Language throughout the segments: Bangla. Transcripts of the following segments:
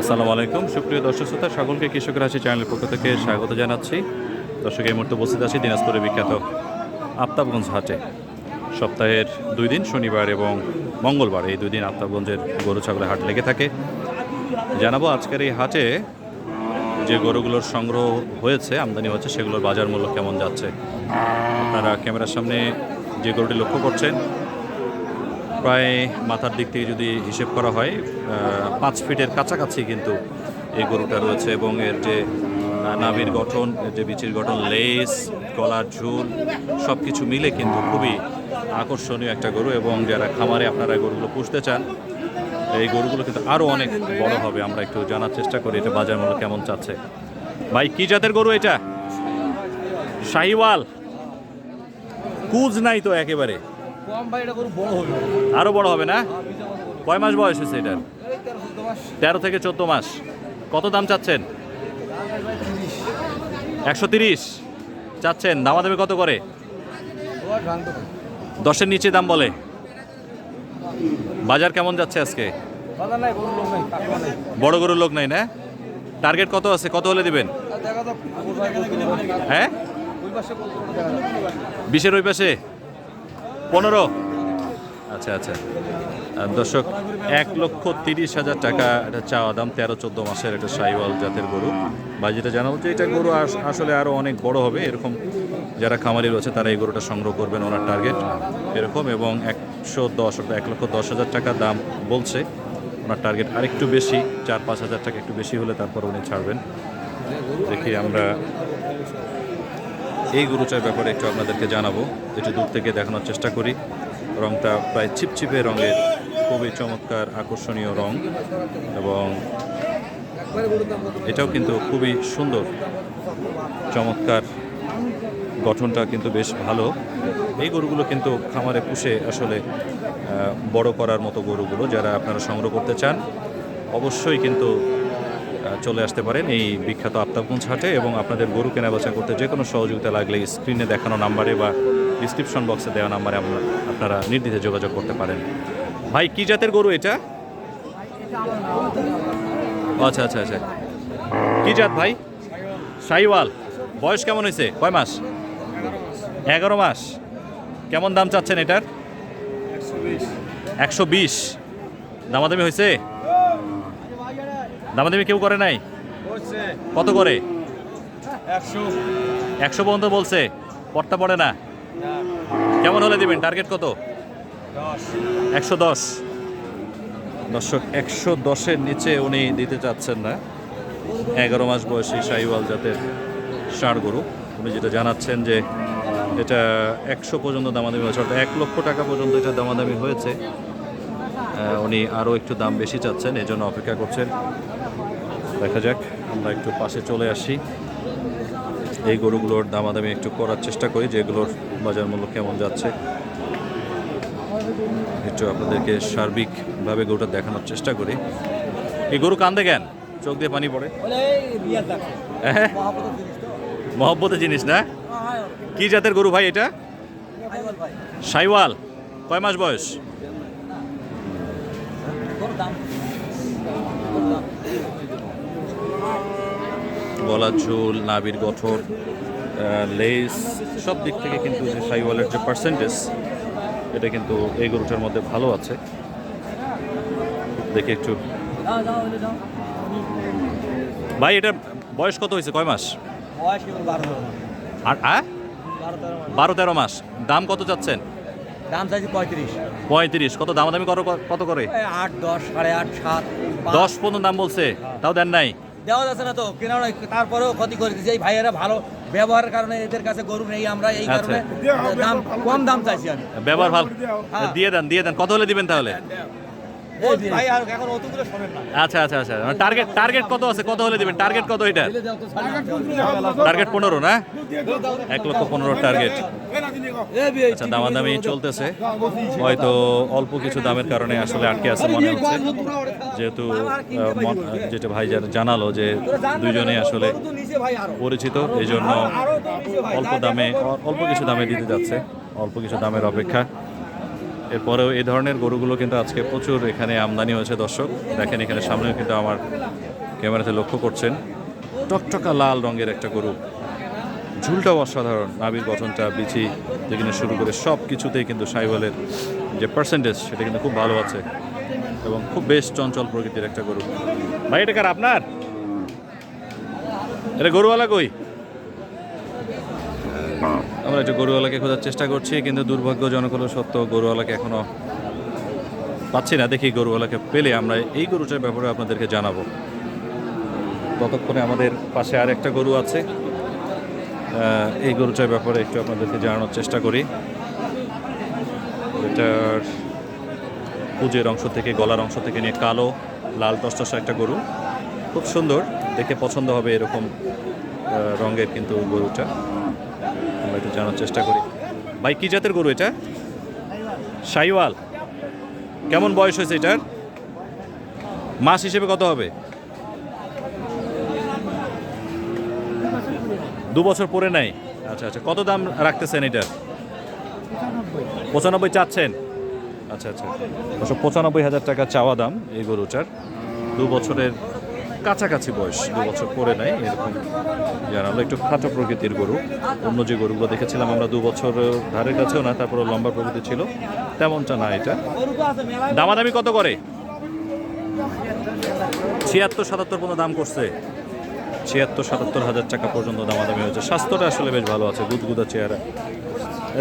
আসসালামু আলাইকুম সুপ্রিয় দর্শক শ্রোতা, সকলকে কৃষকের হাসি চ্যানেলের পক্ষ থেকে স্বাগত জানাচ্ছি। দর্শক, এই মুহূর্তে উপস্থিত আছি দিনাজপুরের বিখ্যাত আফতাবগঞ্জ হাটে। সপ্তাহের 2 দিন শনিবার এবং মঙ্গলবার, এই 2 দিন আফতাবগঞ্জের গরু ছাগলের হাট লেগে থাকে। জানাবো আজকের এই হাটে যে গরুগুলোর সংগ্রহ হয়েছে, আমদানি হচ্ছে, সেগুলোর বাজার মূল্য কেমন যাচ্ছে। আপনারা ক্যামেরার সামনে যে গরুটি লক্ষ্য করছেন, প্রায় মাথার দিক থেকে যদি হিসেব করা হয় 5 ফিটের কাছাকাছি কিন্তু এই গরুটা রয়েছে, এবং এর যে নাভির গঠন, এর যে বিচির গঠন, লেস, গলার ঝুল সব কিছু মিলে কিন্তু খুবই আকর্ষণীয় একটা গরু। এবং যারা খামারে আপনারা গরুগুলো পুষতে চান, এই গরুগুলো কিন্তু আরও অনেক বড় হবে। আমরা একটু জানার চেষ্টা করি এটা বাজার মূল্য কেমন চাচ্ছে। ভাই, কি জাতের গরু এটা? শাহিওয়াল? কুজ নাই তো একেবারে? আরো বড় হবে না? কয় মাস বয়স হয়েছে এটার? 13 থেকে 14 মাস। কত দাম চাচ্ছেন? 130 চাচ্ছেন। দামাদামি কত করে? 10-এর নিচে দাম বলে। বাজার কেমন যাচ্ছে আজকে? বড় গরুর লোক নাই না? টার্গেট কত আছে? কত হলে দিবেন? হ্যাঁ, 20-এর ওই পাশে 15। আচ্ছা আচ্ছা। দর্শক, 1,30,000 টাকা এটা চাওয়া দাম। 13-14 মাসের একটা শাহিওয়াল জাতের গরু। বা যেটা জানা হচ্ছে, এটা গরু আসলে আরও অনেক বড় হবে। এরকম যারা খামারি রয়েছে তারা এই গরুটা সংগ্রহ করবেন, ওনার টার্গেট এরকম। এবং 110 অর্থাৎ 1,10,000 টাকা দাম বলছে। ওনার টার্গেট আরেকটু বেশি, 4-5 হাজার টাকা একটু বেশি হলে তারপর উনি ছাড়বেন। দেখি আমরা এই গরুটার ব্যাপারে একটু আপনাদেরকে জানাবো। একটু দূর থেকে দেখানোর চেষ্টা করি। রংটা প্রায় চিপচিপে রঙের, খুবই চমৎকার আকর্ষণীয় রং, এবং এটাও কিন্তু খুবই সুন্দর, চমৎকার গঠনটা কিন্তু বেশ ভালো। এই গরুগুলো কিন্তু খামারে পুষে আসলে বড় করার মতো গরুগুলো। যারা আপনারা সংগ্রহ করতে চান অবশ্যই কিন্তু চলে আসতে পারেন এই বিখ্যাত আফতাবগঞ্জ হাটে। এবং আপনাদের গরু কেনাবেচা করতে যে কোনো সহযোগিতা লাগলে স্ক্রিনে দেখানো নাম্বারে বা ডিসক্রিপশন বক্সে দেওয়া নাম্বারে আপনারা নির্দ্বিধায় যোগাযোগ করতে পারেন। ভাই, কি জাতের গরু এটা? আচ্ছা আচ্ছা আচ্ছা। কি জাত ভাই? শাহিওয়াল। বয়স কেমন হয়েছে? কয় মাস? 11 মাস। কেমন দাম চাচ্ছেন এটার? 120। দামাদামি হয়েছে? দামাদামি কেউ করে নাই? কত করে? 100 পর্যন্ত বলছে। পড়তা পড়ে না? কেমন হলে দিবেন? টার্গেট কত? 110। দর্শক, 110-এর নিচে উনি দিতে চাচ্ছেন না। 11 মাস বয়সী শাহিওয়াল জাতের ষাঁড় গরু। উনি যেটা জানাচ্ছেন যে এটা 100 পর্যন্ত দামাদামি হয়েছে, অর্থাৎ 1 লক্ষ টাকা পর্যন্ত এটা দামাদামি হয়েছে। উনি আরও একটু দাম বেশি চাচ্ছেন, এই জন্য অপেক্ষা করছেন। দেখা যাক, আমরা একটু পাশে চলে আসি, এই গরুগুলোর দামাদামি একটু করার চেষ্টা করি, যেগুলোর বাজার মূল্য কেমন যাচ্ছে। একটু আপনাদেরকে সার্বিকভাবে গরুটা দেখানোর চেষ্টা করি। এই গরু কান্দে কেন? চোখ দিয়ে পানি পড়ে? হ্যাঁ, মহব্বতের জিনিস না? কি জাতের গরু ভাই এটা? শাহিওয়াল। কয় মাস বয়স? গলার ঝুল, নাভির গঠন, লেস, সব দিক থেকে কিন্তু যে শাহিওয়ালের যে পার্সেন্টেজ, এটা কিন্তু এই গরুটার মধ্যে ভালো আছে। দেখি একটু। ভাই, এটার বয়স কত হয়েছে? কয় মাস? 12-13 মাস। দাম কত চাচ্ছেন? দাম চাইছি 35। কত দামাদামি কত করে? 8, 10, 8.5, 7, 10 পর্যন্ত দাম বলছে, তাও দেন নাই? দেওয়া যাচ্ছে না তো, কেনা নয়, তারপরেও ক্ষতি করে দিচ্ছে। এই ভাইয়েরা ভালো ব্যবহারের কারণে এদের কাছে গরু নেই আমরা, এই কারণে দাম কম দাম চাইছি আমি। ব্যবহার ভালো, দিয়ে দেন। কত হলে দিবেন তাহলে? ভাই আর এখন অতগুলো শোনেন না। আচ্ছা আচ্ছা আচ্ছা। টার্গেট কত আছে? কত হলে দিবেন? টার্গেট কত এটা? টার্গেট 15 না? 1,15,000 টার্গেট। আচ্ছা, দামাদামি চলতেছে। হয়তো অল্প কিছু দামের কারণে আসলে আটকে আছে মনে হচ্ছে, যেহেতু যেটা ভাই জানালো যে দুইজনে আসলে পরিচিত, এই জন্য অল্প কিছু দামে দিতে যাচ্ছে। অল্প কিছু দামের অপেক্ষা। এরপরেও এই ধরনের গরুগুলো কিন্তু আজকে প্রচুর এখানে আমদানি হয়েছে দর্শক। দেখেন এখানে সামনেও কিন্তু আমার ক্যামেরাতে লক্ষ্য করছেন টকটকা লাল রঙের একটা গরু, ঝুলটাও অসাধারণ, নাভির গঠনটা, বিচি থেকে শুরু করে সব কিছুতেই কিন্তু সাইওয়ালের যে পার্সেন্টেজ সেটা কিন্তু খুব ভালো আছে এবং খুব বেশ চঞ্চল প্রকৃতির একটা গরু। ভাই এটা কার আপনার? এটা গরুওয়ালা কই? আমরা একটু গরুওয়ালাকে খোঁজার চেষ্টা করছি, কিন্তু দুর্ভাগ্যজনক হলো সত্য, গরুওয়ালাকে এখনো পাচ্ছি না। দেখি গরুওয়ালাকে পেলে আমরা এই গরুটার ব্যাপারে আপনাদেরকে জানাবো। ততক্ষণে আমাদের পাশে আর একটা গরু আছে, এই গরুটার ব্যাপারে একটু আপনাদেরকে জানানোর চেষ্টা করি। এটার পুজের অংশ থেকে, গলার অংশ থেকে নিয়ে কালো লাল টসটসা একটা গরু, খুব সুন্দর, দেখে পছন্দ হবে এরকম রঙের কিন্তু গরুটা। আমরা একটু জানার চেষ্টা করি। ভাই কি জাতের গরু এটা? শাইওয়াল। কেমন বয়স হয়েছে এটার? মাস হিসেবে কত হবে? 2 বছর পরে নাই। আচ্ছা আচ্ছা, কত দাম রাখতেছেন এটার? 95 চাচ্ছেন? আচ্ছা আচ্ছা, 95,000 টাকা চাওয়া দাম এই গরুটার। 2 বছরের কাছাকাছি বয়স, 2 বছর পরে নাই এরকম জানালো। একটু খাটো প্রকৃতির গরু, অন্য যে গরুগুলো দেখেছিলাম আমরা 2 বছর ধারের কাছেও না, তারপরে লম্বা প্রকৃতি ছিল, তেমনটা না এটা। দামাদামি কত করে? 76-77 পর্যন্ত দাম করছে। 76-77 হাজার টাকা পর্যন্ত দামাদামি হয়েছে। স্বাস্থ্যটা আসলে বেশ ভালো আছে, গুদগুদা চেহারা।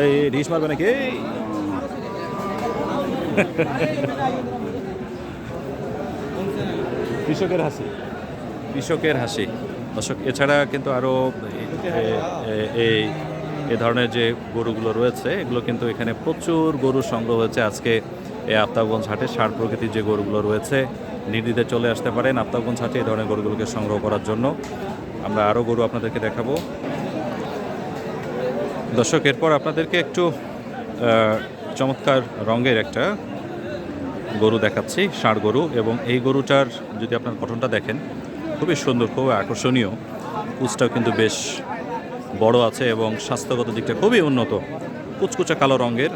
এই রিস মারবে নাকি? কৃষকের হাসি, কৃষকের হাসি দর্শক। এছাড়া কিন্তু আরও এই ধরনের যে গরুগুলো রয়েছে, এগুলো কিন্তু এখানে প্রচুর গরু সংগ্রহ হয়েছে আজকে এই আফতাবগঞ্জ হাটে। ষাঁড় প্রকৃতির যে গরুগুলো রয়েছে, নির্দ্বিধে চলে আসতে পারেন আফতাবগঞ্জ হাটে এই ধরনের গরুগুলোকে সংগ্রহ করার জন্য। আমরা আরও গরু আপনাদেরকে দেখাবো দর্শক। এরপর আপনাদেরকে একটু চমৎকার রঙের একটা গরু দেখাচ্ছি, ষাঁড় গরু। এবং এই গরুটার যদি আপনার গঠনটা দেখেন, খুবই সুন্দর, খুব আকর্ষণীয়। কুচটাও কিন্তু বেশ বড় আছে এবং স্বাস্থ্যগত দিকটা খুবই উন্নত। কুচকুচা কালো রঙের,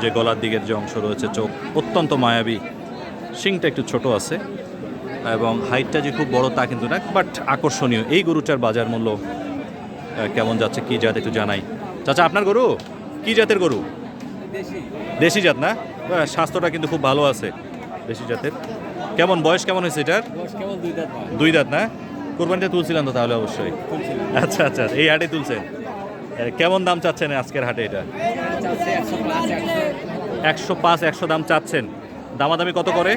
যে গলার দিকের যে অংশ রয়েছে, চোখ অত্যন্ত মায়াবী, শিংটা একটু ছোট আছে এবং হাইটটা যে খুব বড় তা কিন্তু না, বাট আকর্ষণীয়। এই গরুটার বাজার মূল্য কেমন যাচ্ছে, কী জাত একটু জানাই। চাচা আপনার গরু কী জাতের গরু? দেশি জাত না? স্বাস্থ্যটা কিন্তু খুব ভালো আছে, দেশি জাতের। কেমন বয়স কেমন হয়েছে এটার? 2 দাঁত না? কোরবানিতে তুলছিলেন তো তাহলে অবশ্যই? আচ্ছা আচ্ছা, এই হাটে তুলছেন। কেমন দাম চাচ্ছেন আজকের হাটে এটা? 105-100 দাম চাচ্ছেন। দামাদামি কত করে?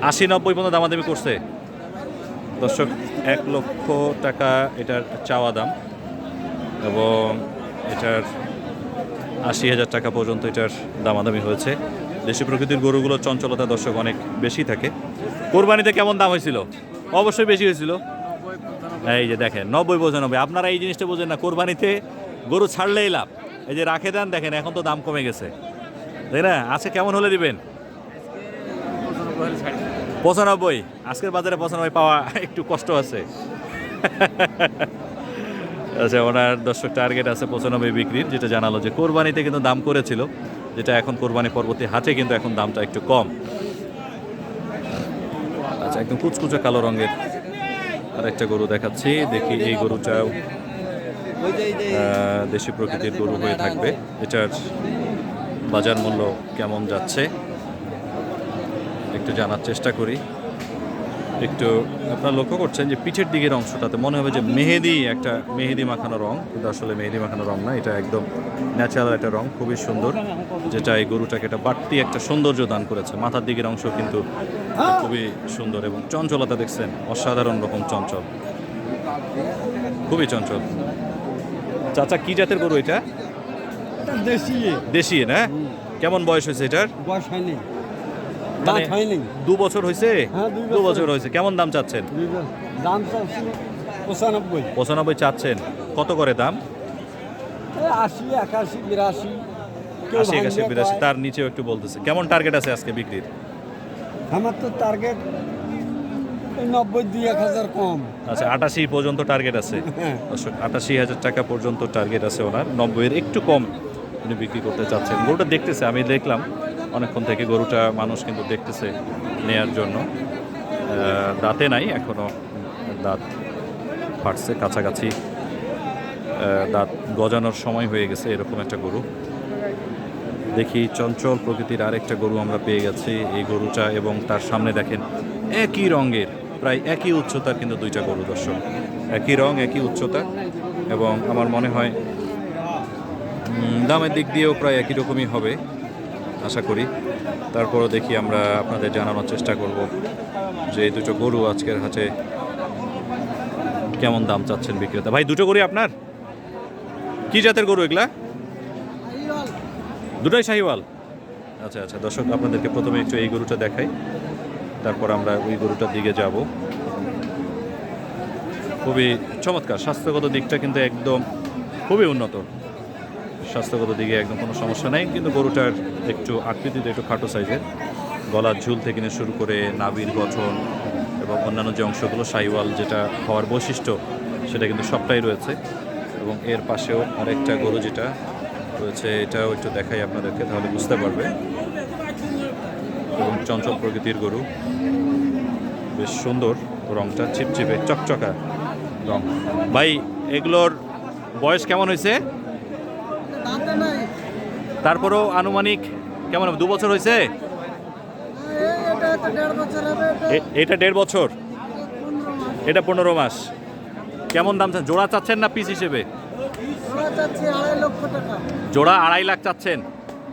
80-90 পর্যন্ত দামাদামি করছে দর্শক। 1 লক্ষ টাকা এটার চাওয়া দাম এবং এটার 80,000 টাকা পর্যন্ত এটার দামাদামি হয়েছে। দেশি প্রকৃতির গরুগুলোর চঞ্চলতা দর্শক অনেক বেশি থাকে। কোরবানিতে কেমন দাম হয়েছিল? অবশ্যই বেশি হয়েছিল। এই যে দেখেন 90-95, আপনারা এই জিনিসটা বোঝেন না। কোরবানিতে গরু ছাড়লেই লাভ, এই যে রাখে দেন, দেখেন এখন তো দাম কমে গেছে, তাই না? আজকে কেমন হলে দিবেন? 95। আজকের বাজারে 95 পাওয়া একটু কষ্ট আছে। আচ্ছা, ওনার দর্শক টার্গেট আছে 95 বিক্রির, যেটা জানালো যে কোরবানিতে কিন্তু দাম করেছিল, যেটা এখন কোরবানি পরবর্তী হাটে কিন্তু এখন দামটা একটু কম। আচ্ছা, একদম কুচকুচে কালো রঙের আরেকটা গরু দেখাচ্ছি, দেখি এই গরুটাও দেশি প্রকৃতির গরু হয়ে থাকবে। এটার বাজার মূল্য কেমন যাচ্ছে একটু জানার চেষ্টা করি। একটু আপনারা লক্ষ্য করছেন যে পিঠের দিকের অংশটাতে মনে হবে যে মেহেদি মাখানো রং, কিন্তু আসলে মেহেদি মাখানো রং না, এটা একদম ন্যাচারাল একটা রং, খুবই সুন্দর, যেটা এই গরুটাকে একটা বাড়তি একটা সৌন্দর্য দান করেছে। মাথার দিকের অংশ কিন্তু খুবই সুন্দর এবং চঞ্চলতা দেখছেন, অসাধারণ রকম চঞ্চল, খুবই চঞ্চল। চাচা কি জাতের গরু এটা? দেশি না? কেমন বয়স হয়েছে এটার? বয়স হয়নি, মানে দাঁত হয়নি। 2 বছর হয়েছে? হ্যাঁ, 2 বছর হয়েছে। কেমন দাম চাচ্ছেন? দাম চাচ্ছি 95। 95 চাচ্ছেন। কত করে দাম? 80, 81, 82। 80, 81, 82, তার নিচেও একটু বলতেছে। কেমন টার্গেট আছে আজকে বিক্রির? আমার তো টার্গেট 90, 2-1000 কম। আচ্ছা, 88 পর্যন্ত টার্গেট আছে। হ্যাঁ। 88,000 টাকা পর্যন্ত টার্গেট আছে ওনার, 90-এর একটু কম উনি বিক্রি করতে চাচ্ছেন। গরুটা দেখতেছে, আমি দেখলাম অনেকক্ষণ থেকে গরুটা মানুষ কিন্তু দেখতেছে নেয়ার জন্য। দাঁতে নাই এখনো, দাঁত ফাটছে কাছাকাছি, দাঁত গজানোর সময় হয়ে গেছে এরকম একটা গরু। দেখি চঞ্চল প্রকৃতির আরেকটা গরু আমরা পেয়ে গেছি। এই গরুটা এবং তার সামনে দেখেন একই রঙের, প্রায় একই উচ্চতার কিন্তু দুইটা গরু দর্শক, একই রং একই উচ্চতা, এবং আমার মনে হয় দামের দিক দিয়েও প্রায় একই রকমই হবে আশা করি। তারপরও দেখি আমরা আপনাদের জানানোর চেষ্টা করব যে এই দুটো গরু আজকের হাটে কেমন দাম চাচ্ছেন বিক্রেতা। ভাই দুটো গরু আপনার? কি জাতের গরু এগুলা? দুটাই শাহিওয়াল। আচ্ছা আচ্ছা দর্শক, আপনাদেরকে প্রথমে একটু এই গরুটা দেখাই, তারপর আমরা ওই গরুটার দিকে যাব। খুবই চমৎকার, স্বাস্থ্যগত দিকটা কিন্তু একদম খুবই উন্নত, স্বাস্থ্যগত দিকে একদম কোনো সমস্যা নেই। কিন্তু গরুটার একটু আকৃতিতে একটু খাটো সাইজের, গলার ঝুল থেকে নিয়ে শুরু করে নাভির গঠন এবং অন্যান্য যে অংশগুলো শাহিওয়াল যেটা হওয়ার বৈশিষ্ট্য সেটা কিন্তু সবটাই রয়েছে। এবং এর পাশেও আরেকটা গরু যেটা রয়েছে এটাও একটু দেখাই আপনাদেরকে, তাহলে বুঝতে পারবে। এবং চঞ্চল প্রকৃতির গরু, বেশ সুন্দর রংটা, চিপচিপে চকচকা রং। ভাই এগুলোর বয়স কেমন হয়েছে? তারপরেও আনুমানিক কেমন হবে? 2 বছর হয়েছে? এটা 1.5 বছর, এটা 15 মাস। কেমন দাম চাচ্ছেন? জোড়া চাচ্ছেন না পিস হিসেবে? জোড়া 2.5 লাখ চাচ্ছেন।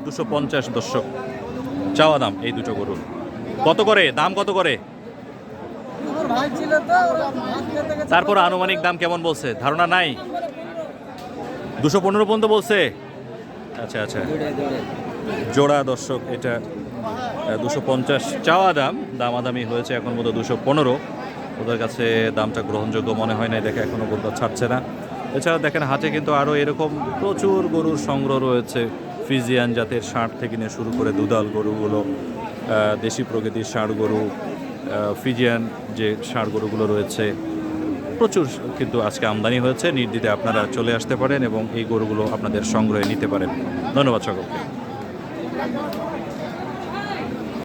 250 দর্শক চাওয়া দাম এই দুটো গরুর। কত করে দাম, কত করে? তারপর আনুমানিক দাম কেমন বলছে, ধারণা নাই? 215 পর্যন্ত বলছে। আচ্ছা আচ্ছা, জোড়া দর্শক এটা 250 চাওয়া দাম, দামাদামি হয়েছে এখন বোধ 215। ওদের কাছে দামটা গ্রহণযোগ্য মনে হয় না, দেখে এখনও গরুটা ছাড়ছে না। এছাড়া দেখেন হাটে কিন্তু আরও এরকম প্রচুর গরুর সংগ্রহ রয়েছে, ফ্রিজিয়ান জাতের ষাঁড় থেকে নিয়ে শুরু করে দুধাল গরুগুলো, দেশি প্রকৃতির ষাঁড় গরু, ফ্রিজিয়ান যে ষাঁড় গরুগুলো রয়েছে, প্রচুর কিন্তু আজকে আমদানি হয়েছে। নির্দ্বিধায় আপনারা চলে আসতে পারেন এবং এই গরুগুলো আপনাদের সংগ্রহে নিতে পারেন। ধন্যবাদ সকলকে।